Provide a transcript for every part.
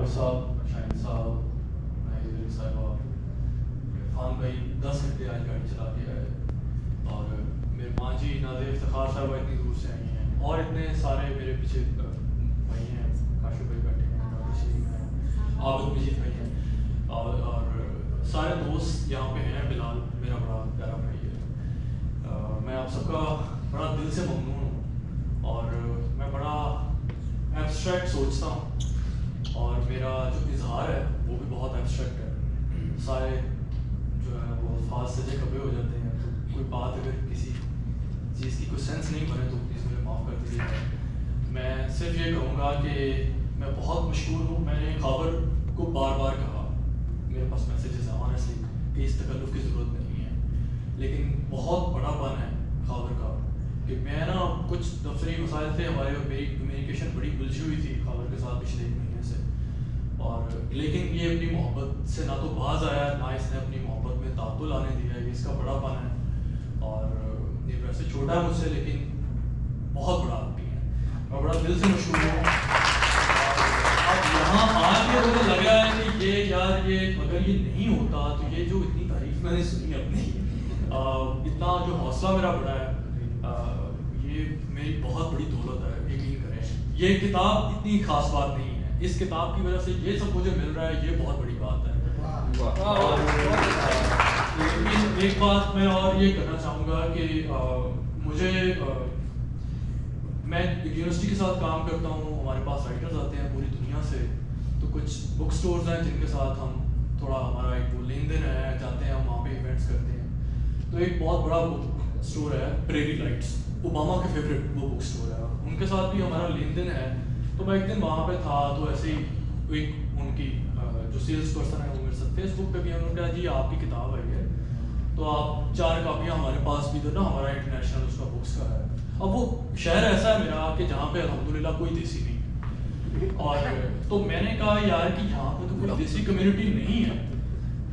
عابد صاحب، شاہین صاحب، ناہید صاحبہ، عرفان بھائی 10 گھنٹے آج گاڑی چلا کے آئے، اور میرے ماں جی نازیہ افتخار صاحبہ اتنی دور سے آئی ہیں، اور اتنے سارے میرے پیچھے بھائی ہیں، کاشف بھائی بیٹھے ہیں، ڈاکٹر شریف ہیں، عابد مجید بھائی ہیں، اور سارے دوست یہاں پہ ہیں. بلال میرا بڑا پیارا بھائی ہے. میں آپ سب کا بڑا دل سے ممنون ہوں، اور میں بڑا ایبسٹریکٹ سوچتا ہوں، اور میرا جو اظہار ہے وہ بھی بہت ایبسٹریکٹ ہے. سارے جو ہے وہ الفاظ سجے کبے ہو جاتے ہیں، تو کوئی بات اگر کسی چیز کی کوئی سینس نہیں بنے تو پلیز مجھے معاف کر دیجیے گا. میں صرف یہ کہوں گا کہ میں بہت مشکور ہوں. میں نے خاور کو بار بار کہا، میرے پاس میسیجز ہیں آنیسٹلی کہ اس تکلف کی ضرورت نہیں ہے، لیکن بہت بڑا پن ہے خاور کا کہ میں نا کچھ دفتری مسائل تھے ہمارے، اور میری کمیونیکیشن بڑی الجھی ہوئی تھی خاور کے ساتھ پچھلے 1 مہینے سے، اور لیکن یہ اپنی محبت سے نہ تو باز آیا، نہ اس نے اپنی محبت میں تعطل آنے دیا. یہ اس کا بڑا پن ہے، اور یہ ویسے چھوٹا ہے مجھ سے لیکن بہت بڑا آدمی ہے. میں بڑا دل سے مشکور ہوں. اب یہاں آ کے مجھے لگا ہے کہ یہ یار یہ اگر یہ نہیں ہوتا تو یہ جو اتنی تعریف میں نے سنی اپنی، اتنا جو حوصلہ میرا بڑا ہے، یہ میری بہت بڑی دولت ہے. یقین کریں یہ کتاب اتنی خاص بات نہیں ہے، اس کتاب کی وجہ سے یہ سب مجھے مل رہا ہے، یہ بہت بڑی بات ہے. لیکن ایک بات میں اور یہ کرنا چاہوں گا کہ مجھے میں یونیورسٹی کے ساتھ کام کرتا ہوں، ہمارے پاس رائٹرز آتے ہیں پوری دنیا سے، تو کچھ بک سٹورز ہیں جن کے ساتھ ہم تھوڑا ہمارا ایک وہ لین دین ہے، جاتے ہیں ہم وہاں پہ ایونٹس کرتے ہیں. تو ایک بہت بڑا بک سٹور ہے پریری لائٹس، اوباما کے فیوریٹ وہ بک سٹور ہے، ان کے ساتھ بھی ہمارا لین دین ہے. تو میں ایک دن وہاں پہ تھا، تو ایسے ہی ایک ان کی جو سیلس پرسن ہے وہ میرے ساتھ فیس بک پہ بھی، انہوں نے کہا جی آپ کی کتاب آئی ہے تو آپ 4 کاپیاں ہمارے پاس بھی دو نا، ہمارا انٹرنیشنل اس کا بکس کا ہے. اب وہ شہر ایسا ہے میرا کہ جہاں پہ الحمدللہ کوئی دیسی نہیں، اور تو میں نے کہا یار کہ یہاں پہ تو کوئی دیسی کمیونٹی نہیں ہے،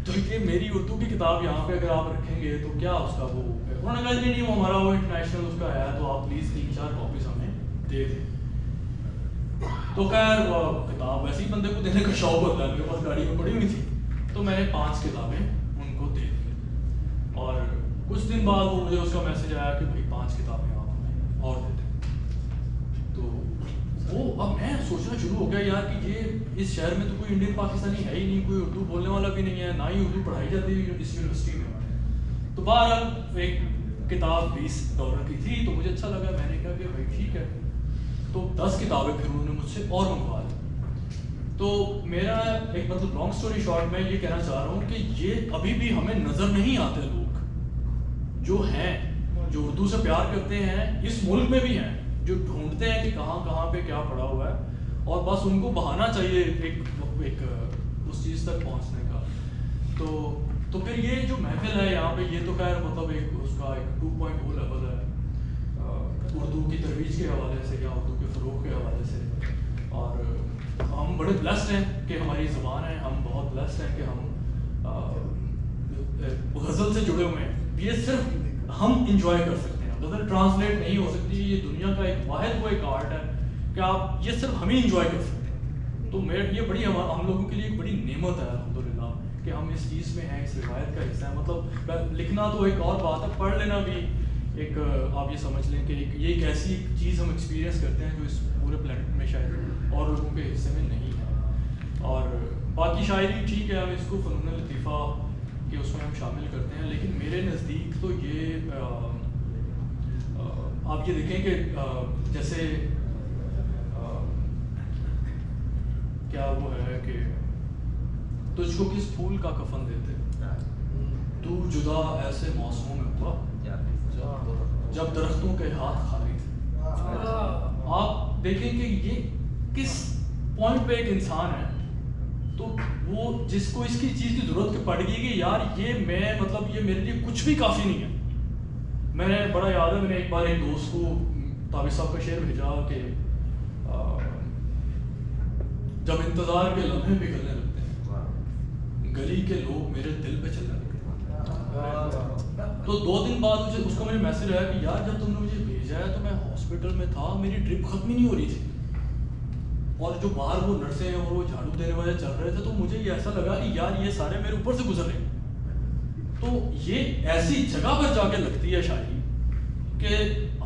تو یہ میری اردو کی کتاب یہاں پہ اگر آپ رکھیں گے تو کیا اس کا وہ ہے. انہوں نے کہا جی نہیں وہ ہمارا وہ انٹرنیشنل اس کا ہے، تو آپ پلیز 3-4 کاپیز ہمیں دے دیں. تو خیر کتاب ویسے ہی بندے کو دینے کا شوق ہوتا ہے، میرے پاس گاڑی میں پڑی ہوئی تھی، تو میں نے 5 کتابیں ان کو دے دی. اور کچھ دن بعد وہ مجھے اس کا میسج آیا کہ بھائی 5 کتابیں آپ ہمیں اور دے دیں. تو وہ اب میں سوچنا شروع ہو گیا یار کہ یہ اس شہر میں تو کوئی انڈین پاکستانی ہے ہی نہیں، کوئی اردو بولنے والا بھی نہیں ہے، نہ ہی اردو پڑھائی جاتی ہے اس یونیورسٹی میں. تو بہرحال ایک کتاب $20 کی تھی، تو مجھے اچھا لگا، میں نے کہا کہ بھائی ٹھیک ہے. تو 10 کتابیں پھر انہوں نے مجھ سے اور منگوا لی. تو میرا ایک مطلب لانگ اسٹوری شارٹ میں یہ کہنا چاہ رہا ہوں کہ یہ ابھی بھی ہمیں نظر نہیں آتے لوگ جو ہیں، جو اردو سے پیار کرتے ہیں، اس ملک میں بھی ہیں، جو ڈھونڈتے ہیں کہ کہاں کہاں پہ کیا پڑا ہوا ہے، اور بس ان کو بہانا چاہیے ایک اس چیز تک پہنچنے کا. تو پھر یہ جو محفل ہے یہاں پہ، یہ تو خیر مطلب ایک اس کا ایک 2.0 لیول ہے اردو کی ترویج کے حوالے سے یا اردو کے فروغ کے حوالے سے. اور ہم بڑے بلیسڈ ہیں کہ ہماری زبان ہے، ہم بہت بلیسڈ ہیں کہ ہم غزل سے جڑے ہوئے ہیں. یہ صرف ہم انجوائے کر سکتے ہیں، غزل ٹرانسلیٹ نہیں ہو سکتی، یہ دنیا کا ایک واحد وہ ایک آرٹ ہے کہ آپ یہ صرف ہم ہی انجوائے کر سکتے ہیں. تو یہ بڑی ہم لوگوں کے لیے ایک بڑی نعمت ہے الحمدللہ کہ ہم اس چیز میں ہیں، اس روایت کا حصہ ہے. مطلب لکھنا تو ایک اور بات ہے، پڑھ لینا بھی ایک آپ یہ سمجھ لیں کہ یہ ایک ایسی چیز ہم ایکسپیرینس کرتے ہیں جو اس پورے پلانٹ میں شاید اور لوگوں کے حصے میں نہیں ہے. اور باقی شاعری ٹھیک ہے، ہم اس کو فنون لطیفہ کہ اس میں ہم شامل کرتے ہیں، لیکن میرے نزدیک تو یہ آپ یہ دیکھیں کہ جیسے کیا وہ ہے کہ تجھ کو کس پھول کا کفن دیتے، تو جدا ایسے موسموں میں ہوا جب درختوں کے ہاتھ خالی تھے. آپ دیکھیں کہ یہ کس پوائنٹ پہ ایک انسان ہے، تو وہ جس کو اس کی چیز کی ضرورت پڑ گئی کہ یار یہ میں مطلب یہ میرے لیے کچھ بھی کافی نہیں ہے. میں نے بڑا یاد ہے، میں نے ایک بار ایک دوست کو طابق صاحب کا شعر بھیجا کہ جب انتظار کے لمحے پگھلنے لگتے ہیں، گلی کے لوگ میرے دل پہ چلنے لگتے ہیں. تو 2 دن بعد مجھے اس کا مجھے میسج آیا کہ یار جب تم نے مجھے بھیجا ہے تو میں ہاسپٹل میں تھا، میری ڈرپ ختم ہی نہیں ہو رہی تھی. اور جو باہر وہ نرسیں ہیں اور وہ جھاڑو دینے والے چل رہے تھے، تو مجھے یہ ایسا لگا کہ یار یہ سارے میرے اوپر سے گزر رہے ہیں. تو یہ ایسی جگہ پر جا کے لگتی ہے شاعری کہ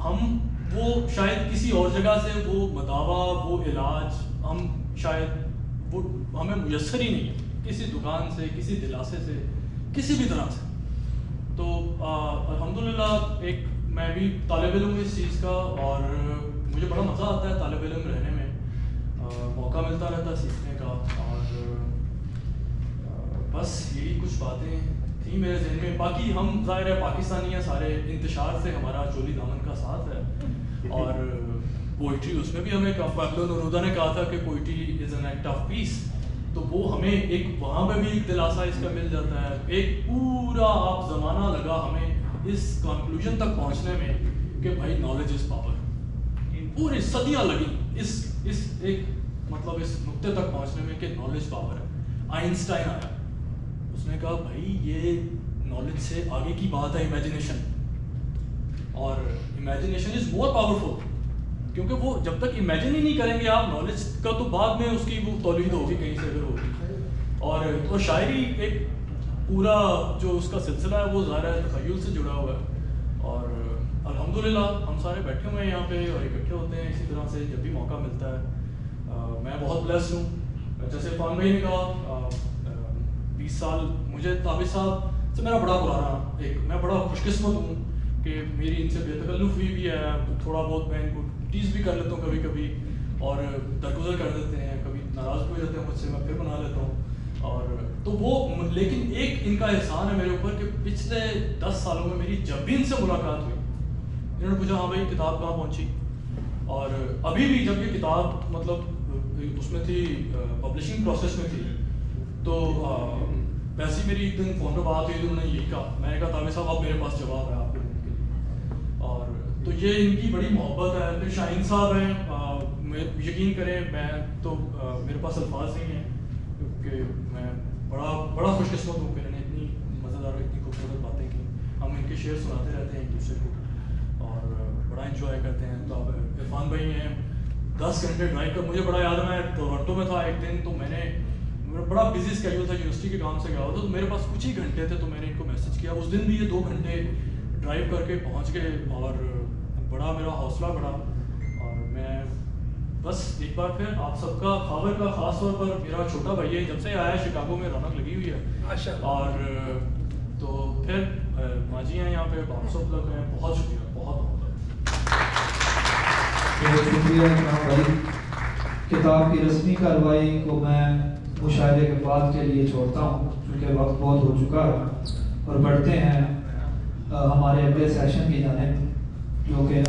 ہم وہ شاید کسی اور جگہ سے وہ مداوا، وہ علاج ہم شاید وہ ہمیں میسر ہی نہیں ہے کسی دکان سے، کسی دلاسے سے، کسی بھی طرح سے. تو الحمدللہ ایک میں بھی طالب علم ہوں اس چیز کا، اور مجھے بڑا مزہ آتا ہے طالب علم رہنے میں، موقع ملتا رہتا ہے سیکھنے کا. اور بس یہی کچھ باتیں تھیں میرے ذہن میں. باقی ہم ظاہر ہے پاکستانی ہیں سارے، انتشار سے ہمارا چولی دامن کا ساتھ ہے. اور پوئٹری، اس میں بھی ہمیں پابلو نورودہ نے کہا تھا کہ poetry is an act of peace. تو وہ ہمیں ایک وہاں پہ بھی ایک دلاسا اس کا مل جاتا ہے. ایک پورا آپ زمانہ لگا ہمیں اس کنکلوژن تک پہنچنے میں کہ بھائی نالج از پاور. پوری صدیاں لگیں اس ایک مطلب اس نقطے تک پہنچنے میں کہ نالج پاور ہے. آئنسٹائن آیا، اس نے کہا بھائی یہ نالج سے آگے کی بات ہے امیجنیشن، اور امیجنیشن از مور پاورفل، کیونکہ وہ جب تک امیجن ہی نہیں کریں گے آپ نالج کا تو بعد میں اس کی وہ تولید ہوگی کہیں سے اگر ہوگی. اور تو شاعری ایک پورا جو اس کا سلسلہ ہے وہ ظاہر ہے تخیل سے جڑا ہوا ہے. اور الحمدللہ ہم سارے بیٹھے ہوئے ہیں یہاں پہ اور اکٹھے ہوتے ہیں اسی طرح سے جب بھی موقع ملتا ہے. میں بہت بلیسڈ ہوں. جیسے عرفان بھائی نے کہا 20 سال مجھے طابق صاحب سے میرا بڑا پرانا میں بڑا خوش قسمت ہوں کہ میری ان سے بے تکلف ہوئی بھی ہے. تھوڑا بہت میں ان کو ٹیز بھی کر لیتا ہوں کبھی کبھی، اور درگزر کر دیتے ہیں، کبھی ناراض بھی ہو جاتے ہیں مجھ سے، میں پھر بنا لیتا ہوں. اور تو وہ لیکن ایک ان کا احسان ہے میرے اوپر کہ پچھلے 10 سالوں میں میری جب بھی ان سے ملاقات ہوئی، انہوں نے پوچھا ہاں بھائی کتاب کہاں پہنچی. اور ابھی بھی جب یہ کتاب مطلب اس میں تھی پبلشنگ پروسیس میں تھی، تو ویسے ہی میری ایک دن فون پہ بات ہوئی تو انہوں نے یہی کہا. میں نے کہا طابق صاحب اب میرے پاس جواب ہے آپ لوگوں کے لیے. اور تو یہ ان کی بڑی محبت ہے. پھر شاہین صاحب ہیں، یقین کریں میں تو میرے پاس الفاظ نہیں ہیں کیونکہ میں بڑا خوش قسمت ہوں کہ انہوں نے اتنی مزیدار اتنی خوبصورت باتیں کی. ہم ان کے شعر سناتے رہتے ہیں ایک دوسرے کو اور بڑا انجوائے کرتے ہیں. تو عرفان بھائی ہیں 10 گھنٹے ڈرائیو کر، مجھے بڑا یاد ہے میں ٹورنٹو میں تھا ایک دن، تو میں نے بڑا بزی اسکیڈول تھا، یونیورسٹی کے کام سے گیا ہوا تھا، تو میرے پاس کچھ ہی گھنٹے تھے. تو میں نے ان کو میسج کیا، اس دن بھی یہ 2 گھنٹے ڈرائیو کر کے پہنچ گئے اور بڑا میرا حوصلہ بڑھا. اور میں بس ایک بار پھر آپ سب کا خاور کا خاص طور پر میرا چھوٹا بھائی ہے، جب سے آیا شکاگو میں رونق لگی ہوئی ہے. اور تو پھر ماجی ہیں یہاں پہ 500 لوگ ہیں. بہت شکریہ، بہت شکریہ جناب بھائی. کتاب کی رسمی کارروائی کو میں مشاہدے کے بعد کے لیے چھوڑتا ہوں کیونکہ وقت بہت ہو چکا ہے، اور بڑھتے ہیں ہمارے اگلے سیشن کی جانب جو کہ